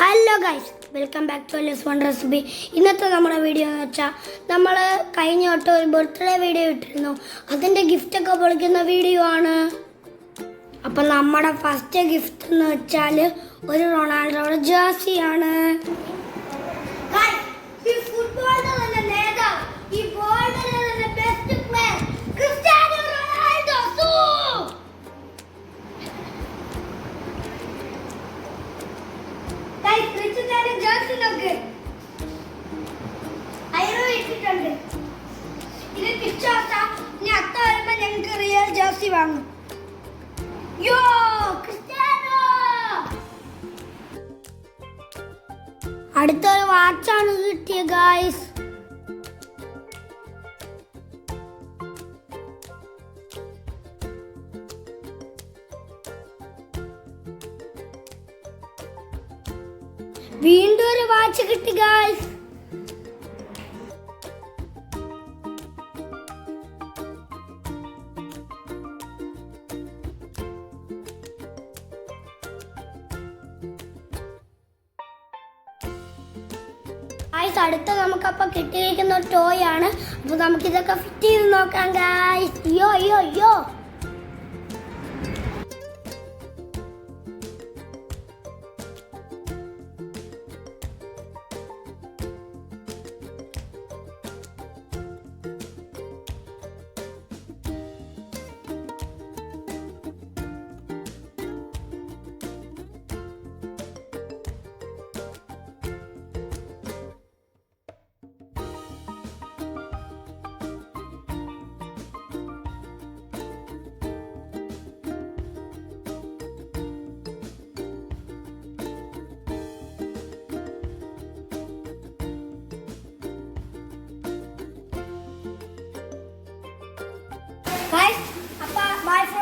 Hello guys, welcome back to less one recipe. ഇന്നത്തെ നമ്മുടെ video എന്ന് വെച്ചാൽ നമ്മൾ കഴിഞ്ഞ വട്ടം ഒരു ബർത്ത്ഡേ വീഡിയോ ഇട്ടിരുന്നു. അതിൻ്റെ ഗിഫ്റ്റൊക്കെ പൊളിക്കുന്ന വീഡിയോ ആണ്. അപ്പം നമ്മുടെ ഫസ്റ്റ് ഗിഫ്റ്റ് എന്ന് വെച്ചാൽ ഒരു റൊണാൾഡോയുടെ ജേഴ്സിയാണ്. വാങ്ങും. അടുത്തൊരു വാച്ചാണ് കിട്ടിയ ഗായ്സ്. വീണ്ടും ഒരു വാച്ച് കിട്ടി ഗായ്സ്. അടുത്ത നമുക്കപ്പോൾ കിട്ടിയിരിക്കുന്ന ഒരു ടോയ് ആണ്. അപ്പോൾ നമുക്കിതൊക്കെ ഫിറ്റ് ചെയ്ത് നോക്കാം ഗായ്സ്. അയ്യോ അയ്യോ അയ്യോ, guys, bye.